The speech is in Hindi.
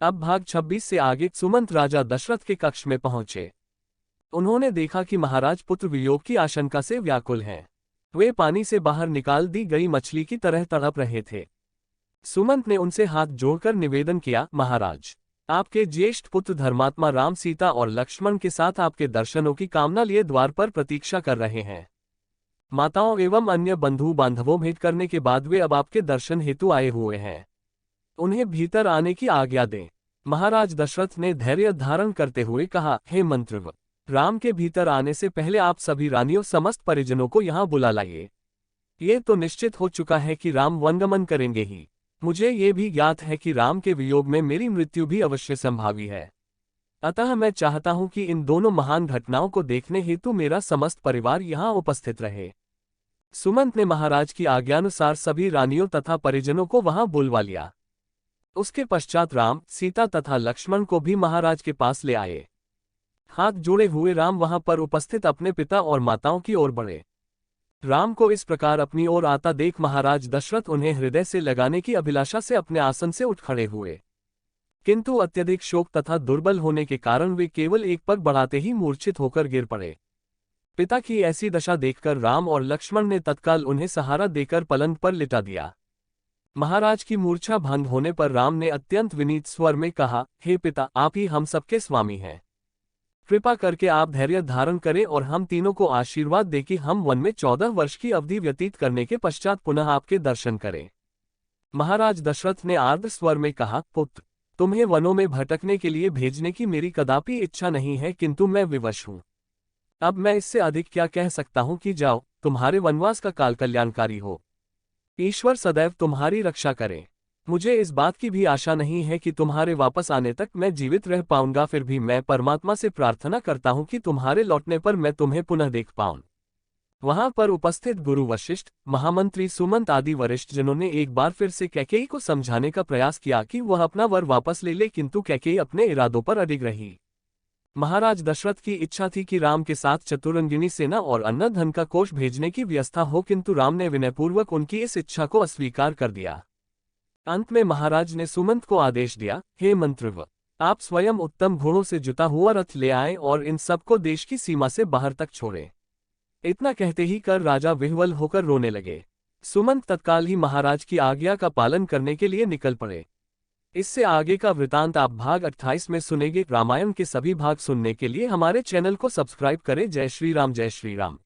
अब भाग 26 से आगे सुमंत राजा दशरथ के कक्ष में पहुंचे। उन्होंने देखा कि महाराज पुत्र वियोग की आशंका से व्याकुल हैं। वे पानी से बाहर निकाल दी गई मछली की तरह तड़प रहे थे। सुमंत ने उनसे हाथ जोड़कर निवेदन किया, महाराज, आपके ज्येष्ठ पुत्र धर्मात्मा राम सीता और लक्ष्मण के साथ आपके दर्शनों की कामना लिए द्वार पर प्रतीक्षा कर रहे हैं। माताओं एवं अन्य बंधु बांधवों भेंट करने के बाद वे अब आपके दर्शन हेतु आए हुए हैं। उन्हें भीतर आने की आज्ञा दें। महाराज दशरथ ने धैर्य धारण करते हुए कहा, हे मंत्रव, राम के भीतर आने से पहले आप सभी रानियों समस्त परिजनों को यहाँ बुला लाइए। ये तो निश्चित हो चुका है कि राम वनगमन करेंगे ही। मुझे ये भी ज्ञात है कि राम के वियोग में मेरी मृत्यु भी अवश्य संभावी है। अतः मैं चाहता हूं कि इन दोनों महान घटनाओं को देखने हेतु मेरा समस्त परिवार यहाँ उपस्थित रहे। सुमंत ने महाराज की आज्ञानुसार सभी रानियों तथा परिजनों को वहां बुलवा लिया। उसके पश्चात राम, सीता तथा लक्ष्मण को भी महाराज के पास ले आए। हाथ जोड़े हुए राम वहां पर उपस्थित अपने पिता और माताओं की ओर बढ़े। राम को इस प्रकार अपनी ओर आता देख महाराज दशरथ उन्हें हृदय से लगाने की अभिलाषा से अपने आसन से उठ खड़े हुए, किंतु अत्यधिक शोक तथा दुर्बल होने के कारण वे केवल एक पग बढ़ाते ही मूर्छित होकर गिर पड़े। पिता की ऐसी दशा देखकर राम और लक्ष्मण ने तत्काल उन्हें सहारा देकर पलंग पर लिटा दिया। महाराज की मूर्छा भंग होने पर राम ने अत्यंत विनीत स्वर में कहा, हे पिता, आप ही हम सबके स्वामी हैं। कृपा करके आप धैर्य धारण करें और हम तीनों को आशीर्वाद दें कि हम वन में 14 वर्ष की अवधि व्यतीत करने के पश्चात पुनः आपके दर्शन करें। महाराज दशरथ ने आर्द्र स्वर में कहा, पुत्र, तुम्हें वनों में भटकने के लिए भेजने की मेरी कदापि इच्छा नहीं है, किंतु मैं विवश हूं। अब मैं इससे अधिक क्या कह सकता हूं कि जाओ, तुम्हारे वनवास का काल कल्याणकारी हो। ईश्वर सदैव तुम्हारी रक्षा करे। मुझे इस बात की भी आशा नहीं है कि तुम्हारे वापस आने तक मैं जीवित रह पाऊंगा, फिर भी मैं परमात्मा से प्रार्थना करता हूं कि तुम्हारे लौटने पर मैं तुम्हें पुनः देख पाऊं। वहां पर उपस्थित गुरु वशिष्ठ, महामंत्री सुमंत आदि वरिष्ठ जनों ने एक बार फिर से कैकेयी को समझाने का प्रयास किया कि वह अपना वर वापस ले ले, किंतु कैकेयी अपने इरादों पर अडिग रही। महाराज दशरथ की इच्छा थी कि राम के साथ चतुरंगिनी सेना और अन्न धन का कोष भेजने की व्यवस्था हो, किंतु राम ने विनयपूर्वक उनकी इस इच्छा को अस्वीकार कर दिया। अंत में महाराज ने सुमंत को आदेश दिया, हे मंत्रव, आप स्वयं उत्तम घोड़ों से जुता हुआ रथ ले आएं और इन सबको देश की सीमा से बाहर तक छोड़ें। इतना कहते ही कर राजा विह्वल होकर रोने लगे। सुमंत तत्काल ही महाराज की आज्ञा का पालन करने के लिए निकल पड़े। इससे आगे का वृतांत आप भाग 28 में सुनेंगे। रामायण के सभी भाग सुनने के लिए हमारे चैनल को सब्सक्राइब करें। जय श्री राम, जय श्री राम।